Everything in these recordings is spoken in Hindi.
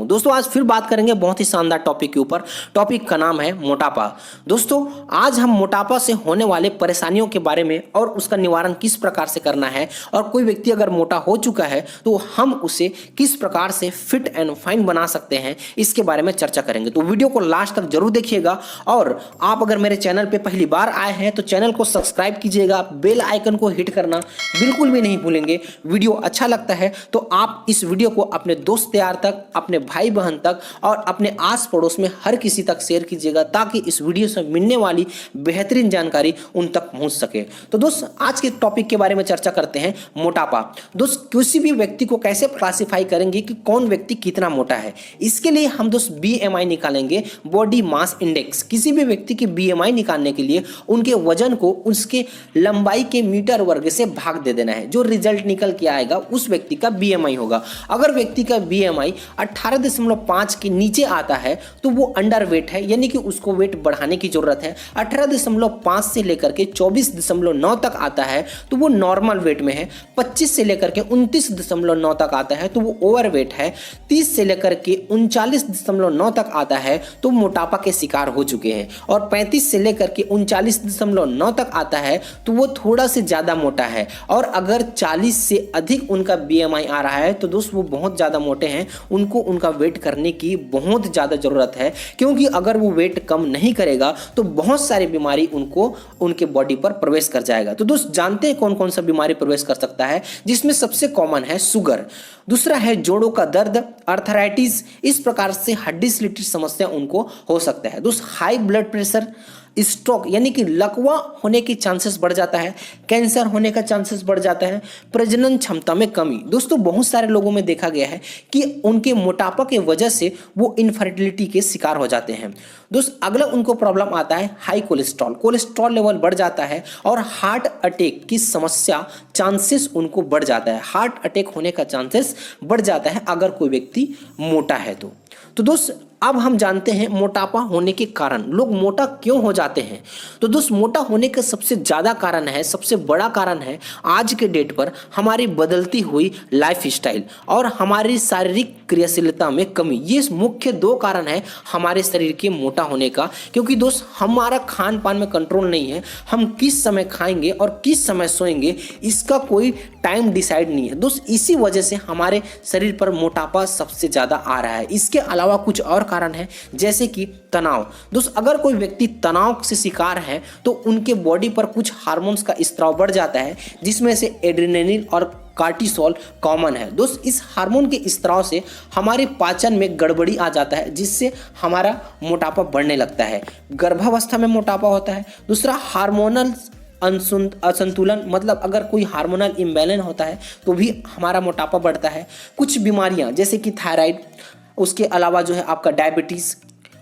दोस्तों आज फिर बात करेंगे बहुत ही शानदार टॉपिक के ऊपर। टॉपिक का नाम है मोटापा। दोस्तों आज हम मोटापा से होने वाले परेशानियों के बारे में और उसका निवारण किस प्रकार से करना है, और कोई व्यक्ति अगर मोटा हो चुका है तो हम उसे किस प्रकार से फिट एंड फाइन बना सकते हैं, इसके बारे में चर्चा करेंगे। तो वीडियो को लास्ट तक जरूर देखिएगा, और आप अगर मेरे चैनल पे पहली बार आए हैं तो चैनल को सब्सक्राइब कीजिएगा, बेल आइकन को हिट करना बिल्कुल भी नहीं भूलेंगे। वीडियो अच्छा लगता है तो आप इस वीडियो को अपने दोस्त यार तक, अपने भाई बहन तक और अपने आस पड़ोस में हर किसी तक शेयर कीजिएगा, ताकि इस वीडियो से मिलने वाली बेहतरीन जानकारी उन तक पहुंच सके। तो दोस्त आज के टॉपिक के बारे में चर्चा करते हैं, मोटापा। दोस्त किसी भी व्यक्ति को कैसे क्लासिफाई करेंगे कि कौन व्यक्ति कितना मोटा है, इसके लिए हम दोस्त BMI निकालेंगे, बॉडी मास इंडेक्स। किसी भी व्यक्ति की BMI निकालने के लिए उनके वजन को उसके लंबाई के मीटर वर्ग से भाग दे देना है। जो रिजल्ट निकल के आएगा उस व्यक्ति का BMI होगा। अगर व्यक्ति का BMI 18.5 के नीचे आता है तो वो अंडर वेट है, यानी कि उसको वेट बढ़ाने की जरूरत है। 18.5 से लेकर के 24.9 तक आता है तो वो नॉर्मल वेट में है। 25 से लेकर के 29.9 तक आता है तो वो ओवर वेट है। 30 से लेकर के 39.9 तक आता है तो मोटापा के शिकार हो चुके हैं, और 35 से लेकर के 39.9 तक आता है तो वो थोड़ा से ज्यादा मोटा है। और अगर 40 से अधिक उनका BMI आ रहा है तो दोस्त वो बहुत ज्यादा मोटे हैं, उनको उनका वेट करने की बहुत ज्यादा जरूरत है, क्योंकि अगर वो वेट कम नहीं करेगा तो बहुत सारी बीमारी उनको उनके बॉडी पर प्रवेश कर जाएगा। तो दोस्त जानते हैं कौन कौन सा बीमारी प्रवेश कर सकता है, जिसमें सबसे कॉमन है शुगर, दूसरा है जोड़ों का दर्द, अर्थराइटिस, इस प्रकार से हड्डी से रिलेटेड समस्या उनको हो सकता है। दोस्त हाई ब्लड प्रेशर, स्ट्रोक यानी कि लकवा होने की चांसेस बढ़ जाता है, कैंसर होने का चांसेस बढ़ जाता है, प्रजनन क्षमता में कमी। दोस्तों बहुत सारे लोगों में देखा गया है कि उनके मोटापा के वजह से वो इनफर्टिलिटी के शिकार हो जाते हैं। दोस्त अगला उनको प्रॉब्लम आता है हाई कोलेस्ट्रॉल, कोलेस्ट्रॉल लेवल बढ़ जाता है, और हार्ट अटैक की समस्या चांसेस उनको बढ़ जाता है। हार्ट अटैक होने का चांसेस बढ़ जाता है अगर कोई व्यक्ति मोटा है तो दोस्त अब हम जानते हैं मोटापा होने के कारण, लोग मोटा क्यों हो जाते हैं। तो दोस्त मोटा होने का सबसे ज़्यादा कारण है, सबसे बड़ा कारण है आज के डेट पर हमारी बदलती हुई लाइफस्टाइल और हमारी शारीरिक क्रियाशीलता में कमी। ये मुख्य दो कारण है हमारे शरीर के मोटा होने का, क्योंकि दोस्त हमारा खान पान में कंट्रोल नहीं है। हम किस समय खाएंगे और किस समय सोएंगे इसका कोई टाइम डिसाइड नहीं है दोस्त, इसी वजह से हमारे शरीर पर मोटापा सबसे ज़्यादा आ रहा है। इसके अलावा कुछ और कारण है, जैसे कि तनाव। दोस्त अगर कोई व्यक्ति तनाव से शिकार है तो उनके बॉडी पर कुछ हार्मोन्स का स्त्राव बढ़ जाता है, जिसमें से एड्रेनलिन और कार्टिसोल कॉमन है। दोस्त इस हार्मोन के स्त्राव से हमारे पाचन में गड़बड़ी आ जाता है, जिससे हमारा मोटापा बढ़ने लगता है। गर्भावस्था में मोटापा होता है। दूसरा हार्मोनल असंतुलन, मतलब अगर कोई हार्मोनल इम्बैलेंस होता है तो भी हमारा मोटापा बढ़ता है। कुछ बीमारियां जैसे कि थायराइड, उसके अलावा जो है आपका डायबिटीज़,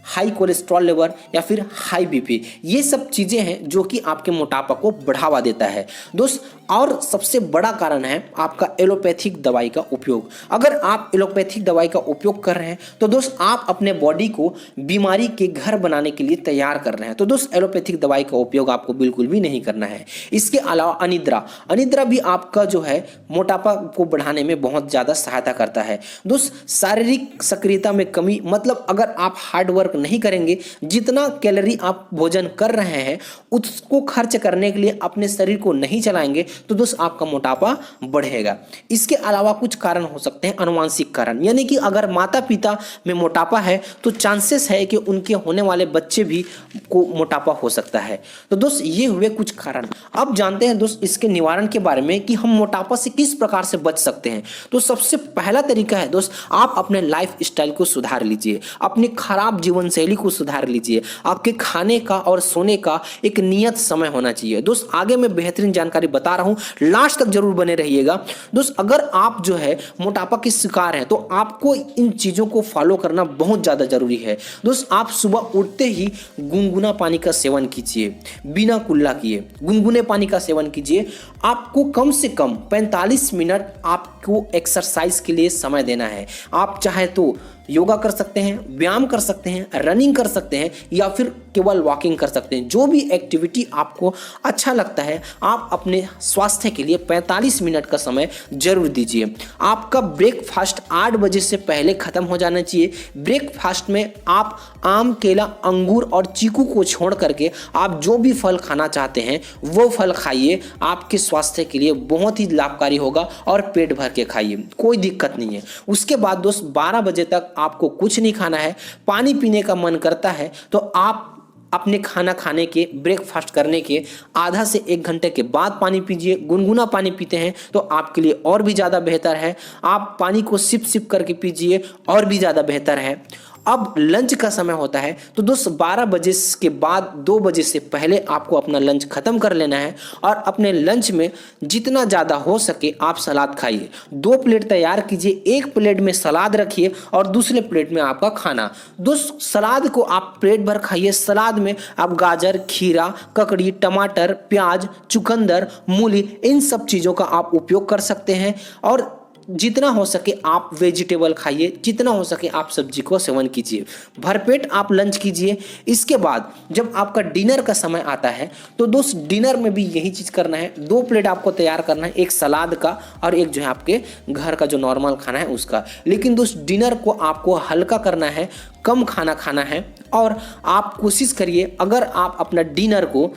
हाई कोलेस्ट्रॉल लेवल या फिर हाई BP, ये सब चीज़ें हैं जो कि आपके मोटापा को बढ़ावा देता है दोस्त। और सबसे बड़ा कारण है आपका एलोपैथिक दवाई का उपयोग। अगर आप एलोपैथिक दवाई का उपयोग कर रहे हैं तो दोस्त आप अपने बॉडी को बीमारी के घर बनाने के लिए तैयार कर रहे हैं। तो दोस्त एलोपैथिक दवाई का उपयोग आपको बिल्कुल भी नहीं करना है। इसके अलावा अनिद्रा भी आपका जो है मोटापा को बढ़ाने में बहुत ज़्यादा सहायता करता है। दोस्त शारीरिक सक्रियता में कमी, मतलब अगर आप हार्ड वर्क नहीं करेंगे, जितना कैलोरी आप भोजन कर रहे हैं उसको खर्च करने के लिए अपने शरीर को नहीं चलाएंगे तो दोस्त आपका मोटापा बढ़ेगा। इसके अलावा कुछ कारण हो सकते हैं अनुवांशिक कारण, यानी कि अगर माता पिता में मोटापा है तो चांसेस है कि उनके होने वाले बच्चे भी को मोटापा हो सकता है। तो दोस्त ये हुए कुछ कारण। अब जानते हैं दोस्त इसके निवारण के बारे में कि हम मोटापा से किस प्रकार से बच सकते हैं। तो सबसे पहला तरीका है दोस्त, आप अपने लाइफ स्टाइल को सुधार लीजिए, अपनी खराब जीवन शैली को सुधार लीजिए। आपके खाने का और सोने का एक नियत समय होना चाहिए। दोस्त आगे मैं बेहतरीन जानकारी बता रहा हूं, लास्ट तक जरूर बने रहिएगा। दोस्त अगर आप जो है मोटापा के शिकार हैं तो आपको इन चीजों को फॉलो करना बहुत ज्यादा जरूरी है। दोस्त आप सुबह उठते ही गुनगुना पानी का सेवन कीजिए, बिना कुल्ला किए गुनगुने पानी का सेवन कीजिए। आपको कम से कम 45 मिनट आपको एक्सरसाइज के लिए समय देना है। आप चाहे तो योगा कर सकते हैं, व्यायाम कर सकते हैं, रनिंग कर सकते हैं, या फिर केवल वॉकिंग कर सकते हैं। जो भी एक्टिविटी आपको अच्छा लगता है आप अपने स्वास्थ्य के लिए 45 मिनट का समय जरूर दीजिए। आपका ब्रेकफास्ट 8 बजे से पहले खत्म हो जाना चाहिए। ब्रेकफास्ट में आप आम, केला, अंगूर और चीकू को छोड़ करके आप जो भी फल खाना चाहते हैं वो फल खाइए। आपके स्वास्थ्य के लिए बहुत ही लाभकारी होगा और पेट भर के खाइए, कोई दिक्कत नहीं है। उसके बाद दोस्त 12 बजे तक आपको कुछ नहीं खाना है। पानी पीने का मन करता है तो आप अपने खाना खाने के, ब्रेकफास्ट करने के आधा से 1 घंटे के बाद पानी पीजिए। गुनगुना पानी पीते हैं तो आपके लिए और भी ज़्यादा बेहतर है। आप पानी को सिप सिप करके पीजिए और भी ज़्यादा बेहतर है। अब लंच का समय होता है तो दोस्त 12 बजे के बाद 2 बजे से पहले आपको अपना लंच खत्म कर लेना है और अपने लंच में जितना ज़्यादा हो सके आप सलाद खाइए। 2 प्लेट तैयार कीजिए, 1 प्लेट में सलाद रखिए और दूसरे प्लेट में आपका खाना। दोस्त सलाद को आप पेट भर खाइए। सलाद में आप गाजर, खीरा, ककड़ी, टमाटर, प्याज, चुकंदर, मूली, इन सब चीज़ों का आप उपयोग कर सकते हैं। और जितना हो सके आप वेजिटेबल खाइए, जितना हो सके आप सब्जी को सेवन कीजिए। भरपेट आप लंच कीजिए। इसके बाद जब आपका डिनर का समय आता है तो दोस्त डिनर में भी यही चीज़ करना है। 2 प्लेट आपको तैयार करना है, एक सलाद का और एक जो है आपके घर का जो नॉर्मल खाना है उसका। लेकिन दोस्त डिनर को आपको हल्का करना है, कम खाना खाना है। और आप कोशिश करिए अगर आप अपना डिनर को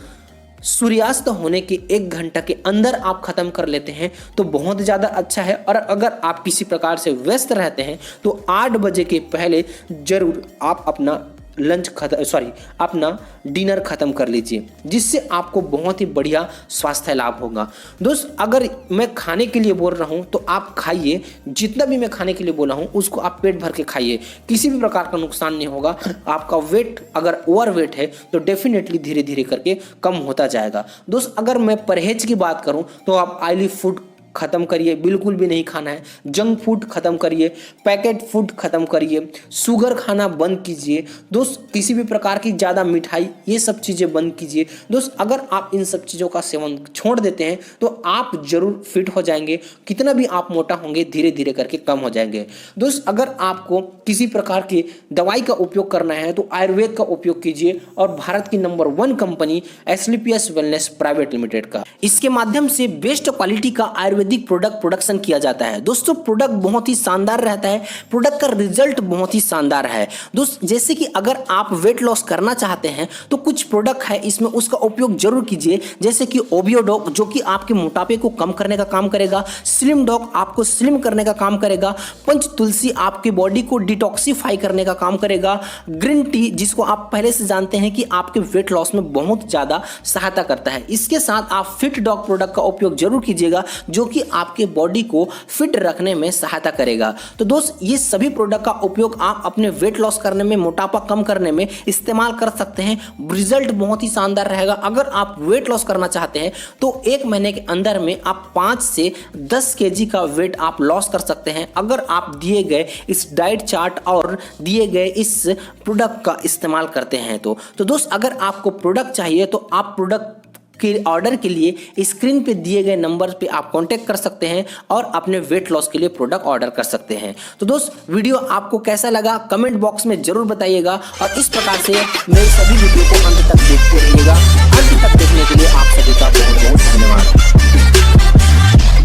सूर्यास्त होने के 1 घंटा के अंदर आप खत्म कर लेते हैं तो बहुत ज़्यादा अच्छा है। और अगर आप किसी प्रकार से व्यस्त रहते हैं तो 8 बजे के पहले जरूर आप अपना अपना डिनर खत्म कर लीजिए, जिससे आपको बहुत ही बढ़िया स्वास्थ्य लाभ होगा। दोस्त अगर मैं खाने के लिए बोल रहा हूँ तो आप खाइए, जितना भी मैं खाने के लिए बोला हूँ उसको आप पेट भर के खाइए, किसी भी प्रकार का नुकसान नहीं होगा। आपका वेट अगर ओवर वेट है तो डेफिनेटली धीरे धीरे करके कम होता जाएगा। दोस्त अगर मैं परहेज की बात करूँ तो आप ऑयली फूड खत्म करिए, बिल्कुल भी नहीं खाना है। जंक फूड खत्म करिए, पैकेट फूड खत्म करिए, शुगर खाना बंद कीजिए। दोस्त किसी भी प्रकार की ज़्यादा मिठाई, ये सब चीज़ें बंद कीजिए। दोस्त अगर आप इन सब चीज़ों का सेवन छोड़ देते हैं तो आप जरूर फिट हो जाएंगे। कितना भी आप मोटा होंगे धीरे धीरे करके कम हो जाएंगे। दोस्त अगर आपको किसी प्रकार की दवाई का उपयोग करना है तो आयुर्वेद का उपयोग कीजिए और भारत की number 1 company Asclepius wellness private limited का, इसके माध्यम से बेस्ट क्वालिटी का आयुर्वेदिक प्रोडक्शन किया जाता है। दोस्तों प्रोडक्ट बहुत ही शानदार रहता है, प्रोडक्ट का रिजल्ट बहुत ही शानदार है। दोस्त जैसे कि अगर आप वेट लॉस करना चाहते हैं तो कुछ प्रोडक्ट है इसमें, उसका उपयोग जरूर कीजिए। जैसे कि ओबियोडॉक जो कि आपके मोटापे को कम करने का काम करेगा, स्लिम डॉक आपको स्लिम करने का काम करेगा, पंच तुलसी आपकी बॉडी को डिटॉक्सिफाई करने का काम करेगा, ग्रीन टी जिसको आप पहले से जानते हैं कि आपके वेट लॉस में बहुत ज्यादा सहायता करता है। इसके साथ आप फिट डॉग प्रोडक्ट का उपयोग जरूर कीजिएगा जो कि आपके बॉडी को फिट रखने में सहायता करेगा। तो दोस्त ये सभी प्रोडक्ट का उपयोग आप अपने वेट लॉस करने में, मोटापा कम करने में इस्तेमाल कर सकते हैं। रिजल्ट बहुत ही शानदार रहेगा। अगर आप वेट लॉस करना चाहते हैं तो 1 महीने के अंदर में आप 5 से 10 केजी का वेट आप लॉस कर सकते हैं अगर आप दिए गए इस डाइट चार्ट और दिए गए इस प्रोडक्ट का इस्तेमाल करते हैं। तो दोस्त अगर आपको प्रोडक्ट चाहिए तो आप प्रोडक्ट के ऑर्डर के लिए स्क्रीन पे दिए गए नंबर पे आप कांटेक्ट कर सकते हैं और अपने वेट लॉस के लिए प्रोडक्ट ऑर्डर कर सकते हैं। तो दोस्त वीडियो आपको कैसा लगा कमेंट बॉक्स में जरूर बताइएगा और इस प्रकार से मेरे सभी वीडियो को अंत तक देखते रहिएगा। अंत तक देखने के लिए आप सभी का बहुत बहुत धन्यवाद।